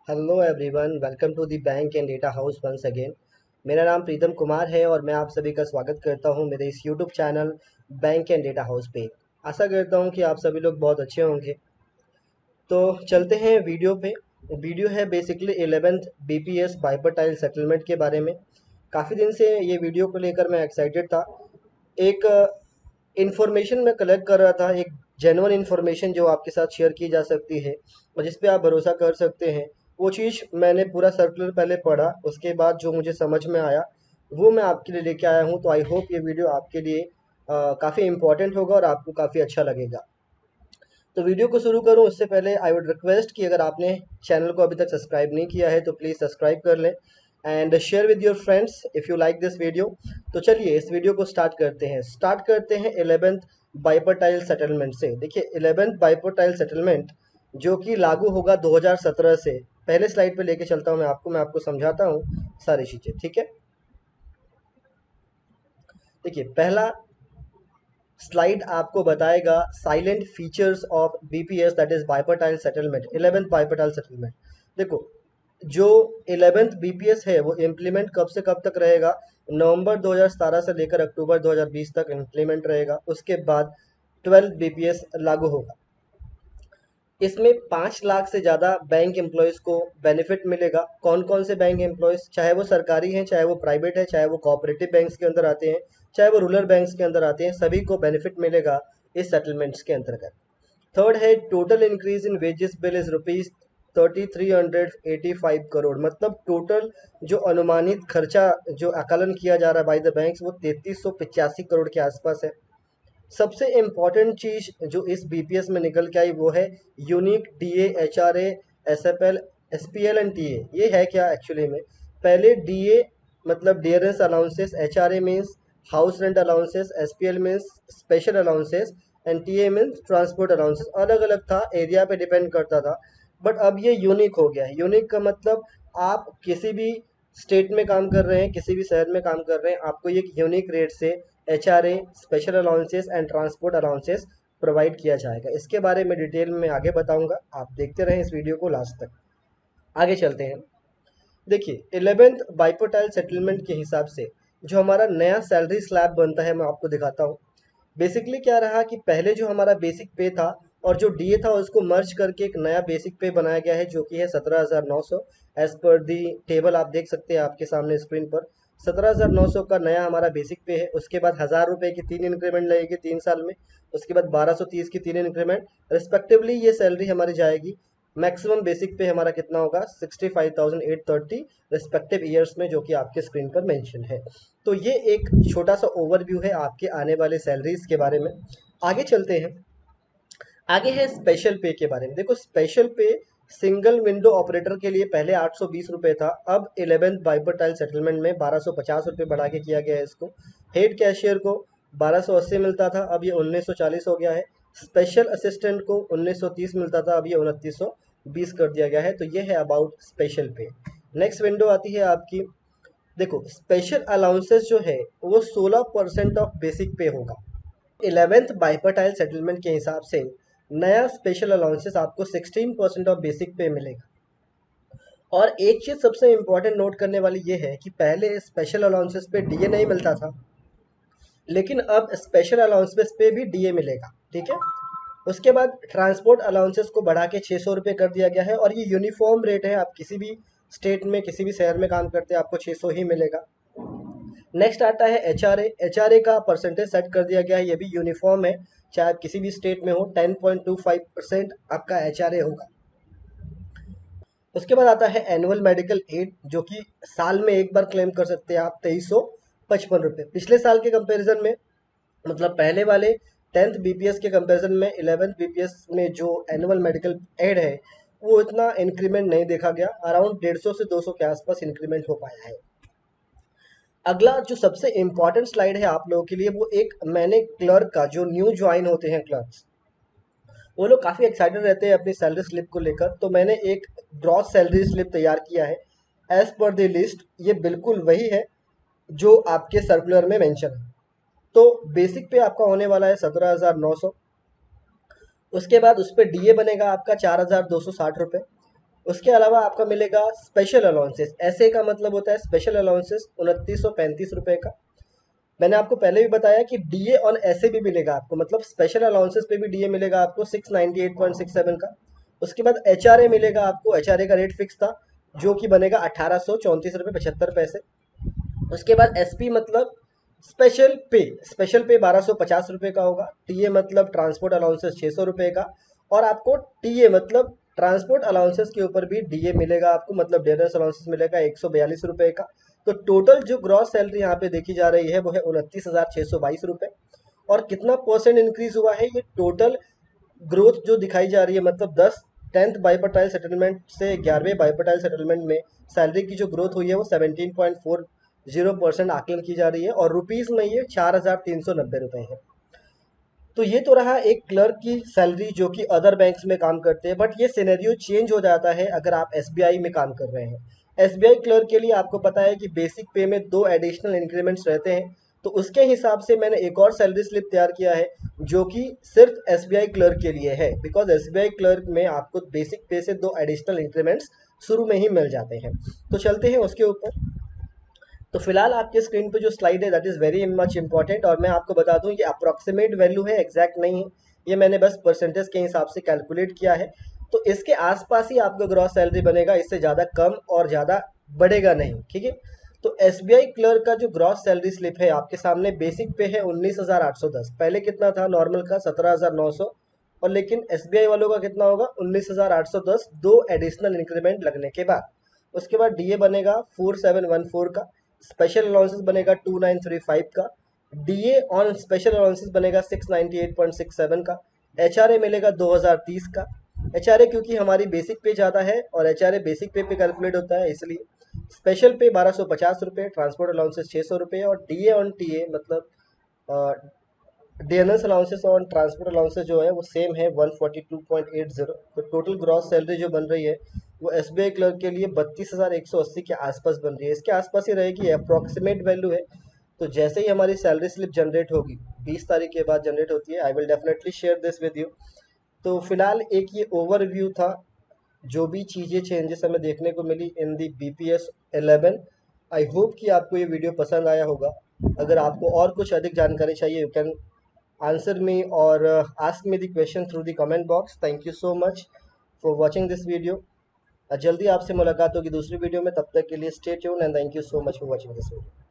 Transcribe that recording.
Hello everyone, welcome to the bank and data house once again. मेरा नाम प्रीतम कुमार है और मैं आप सभी का स्वागत करता हूं मेरे इस YouTube channel bank and data house पे। आशा करता हूं कि आप सभी लोग बहुत अच्छे होंगे। तो चलते हैं वीडियो पे। वीडियो है बेसिकली 11th बीपीएस बाइपर्टाइल सेटलमेंट के बारे में। काफ़ी दिन से ये वीडियो को लेकर मैं एक्साइटेड था। एक इंफॉर्मेशन मैं कलेक्ट कर रहा था, एक जेन्युइन इंफॉर्मेशन जो आपके साथ शेयर की जा सकती है और जिस पे आप भरोसा कर सकते हैं। वो चीज़ मैंने पूरा सर्कुलर पहले पढ़ा, उसके बाद जो मुझे समझ में आया वो मैं आपके लिए लेके आया हूँ। तो आई होप ये वीडियो आपके लिए काफ़ी इम्पोर्टेंट होगा और आपको काफ़ी अच्छा लगेगा। तो वीडियो को शुरू करूँ उससे पहले आई वुड रिक्वेस्ट कि अगर आपने चैनल को अभी तक सब्सक्राइब नहीं किया है तो प्लीज़ सब्सक्राइब कर लें and share with your friends if you like this video. तो चलिए इस वीडियो को स्टार्ट करते हैं 11th बाइपर्टाइल सेटलमेंट से। देखिए 11th बाइपर्टाइल सेटलमेंट जो कि लागू होगा 2017 से। पहले स्लाइड पे लेके चलता हूँ मैं आपको समझाता हूँ सारी चीज़ें, ठीक है। देखिए पहला स्लाइड आपको बताएगा salient features of BPS that is bipartite settlement, 11th bipartite settlement. देखो जो 11th बीपीएस है वो इम्प्लीमेंट कब से कब तक रहेगा, नवंबर 2017 से लेकर अक्टूबर 2020 तक इम्प्लीमेंट रहेगा। उसके बाद 12th बीपीएस लागू होगा। इसमें 5 लाख से ज़्यादा बैंक एम्प्लॉयज़ को बेनिफिट मिलेगा। कौन कौन से बैंक एम्प्लॉयज़, चाहे वो सरकारी हैं, चाहे वो प्राइवेट है, चाहे वो कोऑपरेटिव बैंक्स के अंदर आते हैं, चाहे वो रूरल बैंक्स के अंदर आते हैं, सभी को बेनिफिट मिलेगा इस सेटलमेंट्स के अंतर्गत। थर्ड है total increase in wages bill is rupees 3385 crore. मतलब टोटल जो अनुमानित खर्चा जो आकलन किया जा रहा है बाय द बैंक्स वो 3385 करोड़ के आसपास है। सबसे इम्पॉर्टेंट चीज़ जो इस बीपीएस में निकल के आई वो है unique DA, HRA, SFL, SPL and TA. ये है क्या एक्चुअली में? पहले डीए मतलब dearness allowances, HRA means house rent allowances, SPL means special allowances and TA means transport allowances. अलग अलग था, एरिया पे डिपेंड करता था, बट अब ये यूनिक हो गया है। यूनिक का मतलब आप किसी भी स्टेट में काम कर रहे हैं, किसी भी शहर में काम कर रहे हैं, आपको एक यूनिक रेट से HRA, special allowances and transport allowances provide किया जाएगा। इसके बारे में डिटेल में आगे बताऊंगा, आप देखते रहें इस वीडियो को लास्ट तक। आगे चलते हैं। देखिए 11th बाइपोटाइल सेटलमेंट के हिसाब से जो हमारा नया सैलरी स्लैब बनता है मैं आपको दिखाता हूँ। बेसिकली क्या रहा कि पहले जो हमारा बेसिक पे था और जो डीए था उसको मर्ज करके एक नया बेसिक पे बनाया गया है जो कि है 17,900। एज पर दी टेबल आप देख सकते हैं आपके सामने स्क्रीन पर। 17,900 का नया हमारा बेसिक पे है। उसके बाद 1,000 रुपये की 3 इंक्रीमेंट लगेगी 3 साल में। उसके बाद 1,230 की 3 इंक्रीमेंट रिस्पेक्टिवली ये सैलरी हमारी जाएगी। मैक्सिमम बेसिक पे हमारा कितना होगा, 65,830 रिस्पेक्टिव ईयर्स में, जो कि आपके स्क्रीन पर मेंशन है। तो ये एक छोटा सा ओवरव्यू है आपके आने वाले सैलरीज के बारे में। आगे चलते हैं। आगे है स्पेशल पे के बारे में। देखो स्पेशल पे सिंगल विंडो ऑपरेटर के लिए पहले 820 रुपये था, अब 11th बाइपर्टाइल सेटलमेंट में 1,250 रुपये बढ़ा के किया गया है इसको। हेड कैशियर को 1,280 मिलता था, अब ये 1,940 हो गया है। स्पेशल असिस्टेंट को 1,930 मिलता था, अब ये 2,920 कर दिया गया है। तो ये है अबाउट स्पेशल पे। नेक्स्ट विंडो आती है आपकी। देखो स्पेशल अलाउंसेस जो है वो 16% ऑफ बेसिक पे होगा। 11th बाइपर्टाइल सेटलमेंट के हिसाब से नया स्पेशल अलाउंसेस आपको 16% ऑफ बेसिक पे मिलेगा। और एक चीज़ सबसे इम्पोर्टेंट नोट करने वाली ये है कि पहले स्पेशल अलाउंसेस पे डीए नहीं मिलता था, लेकिन अब स्पेशल अलाउंसेस पे भी डीए मिलेगा, ठीक है। उसके बाद ट्रांसपोर्ट अलाउंसेस को बढ़ा के 600 रुपये कर दिया गया है और ये यूनिफॉर्म रेट है। आप किसी भी स्टेट में किसी भी शहर में काम करते हैं आपको 600 ही मिलेगा। नेक्स्ट आता है एचआरए। एचआरए का परसेंटेज सेट कर दिया गया है, ये भी यूनिफॉर्म है, चाहे आप किसी भी स्टेट में हो। 10.25% आपका एचआरए होगा। उसके बाद आता है एनुअल मेडिकल एड, जो कि साल में एक बार क्लेम कर सकते हैं आप, 2,355 रुपये। पिछले साल के कंपैरिजन में, मतलब पहले वाले 10th बीपीएस के कंपैरिजन में 11th बीपीएस में जो एनुअल मेडिकल एड है वो इतना इंक्रीमेंट नहीं देखा गया। अराउंड 150 से 200 के आसपास इंक्रीमेंट हो पाया है। अगला जो सबसे इम्पॉर्टेंट स्लाइड है आप लोगों के लिए, वो एक मैंने क्लर्क का, जो न्यू ज्वाइन होते हैं क्लर्क्स, वो लोग काफ़ी एक्साइटेड रहते हैं अपनी सैलरी स्लिप को लेकर। तो मैंने एक ग्रॉस सैलरी स्लिप तैयार किया है एज पर द लिस्ट। ये बिल्कुल वही है जो आपके सर्कुलर में मेंशन है। तो बेसिक पे आपका होने वाला है 17,900। उसके बाद उस पर डीए बनेगा आपका 4,260 रुपये। उसके अलावा आपका मिलेगा स्पेशल अलाउंसेस, ऐसे का मतलब होता है स्पेशल अलाउंसेस 2935 रुपये का। मैंने आपको पहले भी बताया कि डीए ऑन ऐसे भी मिलेगा आपको, मतलब स्पेशल अलाउंसेस पे भी डीए मिलेगा आपको 698.67 का। उसके बाद एचआरए मिलेगा आपको, एचआरए का रेट फिक्स था जो कि बनेगा 1834 रुपये 75 पैसे। उसके बाद एसपी मतलब स्पेशल पे, स्पेशल पे 1250 रुपये का होगा। टीए मतलब ट्रांसपोर्ट अलाउंसेस 600 रुपये का। और आपको टीए मतलब ट्रांसपोर्ट अलाउंसेस के ऊपर भी डीए मिलेगा आपको, मतलब डेयरनेस अलाउंसेस मिलेगा 142 रुपये का। तो टोटल जो ग्रॉस सैलरी यहाँ पे देखी जा रही है वो है 29,622 रुपये। और कितना परसेंट इंक्रीज हुआ है, ये टोटल ग्रोथ जो दिखाई जा रही है, मतलब 10th बाइपर्टाइल सेटलमेंट से 11वें बाइपर्टाइल सेटलमेंट में सैलरी की जो ग्रोथ हुई है वो 17.40% आकलन की जा रही है, और रुपीस में ये 4,390 रुपये है। तो ये तो रहा एक क्लर्क की सैलरी जो कि अदर बैंक्स में काम करते हैं, बट ये सिनेरियो चेंज हो जाता है अगर आप एसबीआई में काम कर रहे हैं। एसबीआई क्लर्क के लिए आपको पता है कि बेसिक पे में 2 एडिशनल इंक्रीमेंट्स रहते हैं। तो उसके हिसाब से मैंने एक और सैलरी स्लिप तैयार किया है जो कि सिर्फ एसबीआई क्लर्क के लिए है, बिकॉज एसबीआई क्लर्क में आपको बेसिक पे से 2 एडिशनल इंक्रीमेंट्स शुरू में ही मिल जाते हैं। तो चलते हैं उसके ऊपर। तो फिलहाल आपके स्क्रीन पे जो स्लाइड है that is very much important, और मैं आपको बता दूं ये अप्रॉक्सीमेट वैल्यू है, एग्जैक्ट नहीं है। ये मैंने बस परसेंटेज के हिसाब से कैलकुलेट किया है। तो इसके आसपास ही आपका ग्रॉस सैलरी बनेगा, इससे ज़्यादा कम और ज़्यादा बढ़ेगा नहीं, ठीक है। तो एसबीआई क्लर्क का जो ग्रॉस सैलरी स्लिप है आपके सामने, बेसिक पे है 19,810। पहले कितना था नॉर्मल का, 17,900। और लेकिन एसबीआई वालों का कितना होगा, 19,810, 2 एडिशनल इंक्रीमेंट लगने के बाद। उसके बाद डीए बनेगा 4714 का। स्पेशल अलाउंसेस बनेगा 2935 का। डीए ऑन स्पेशल अलाउंसेस बनेगा 698.67 का। एचआरए मिलेगा 2030 का। एचआरए क्योंकि हमारी बेसिक पे ज़्यादा है और एचआरए बेसिक पे कैलकुलेट होता है इसलिए। स्पेशल पे 1250 रुपये, ट्रांसपोर्ट अलाउंसेस 600 रुपये, और डीए ऑन टीए मतलब डीएनएस अलाउंसेस और ट्रांसपोर्ट अलाउंसेस जो है वो सेम है 142.80। तो टोटल ग्रॉस सैलरी जो बन रही है वो एसबीआई क्लर्क के लिए 32,180 के आसपास बन रही है, इसके आसपास ही रहेगी, अप्रॉक्सीमेट वैल्यू है। तो जैसे ही हमारी सैलरी स्लिप जनरेट होगी, 20 तारीख के बाद जनरेट होती है, I will definitely share this with you. तो फिलहाल एक ये ओवरव्यू था जो भी चीज़ें चेंजेस हमें देखने को मिली इन दी बीपीएस 11। आई होप कि आपको ये वीडियो पसंद आया होगा। अगर आपको और कुछ अधिक जानकारी चाहिए यू कैन आंसर मी और ask me the question through the comment box. Thank you so much for watching this video. जल्दी आपसे मुलाकात होगी दूसरी वीडियो में, तब तक के लिए stay tune and thank you so much for watching this video.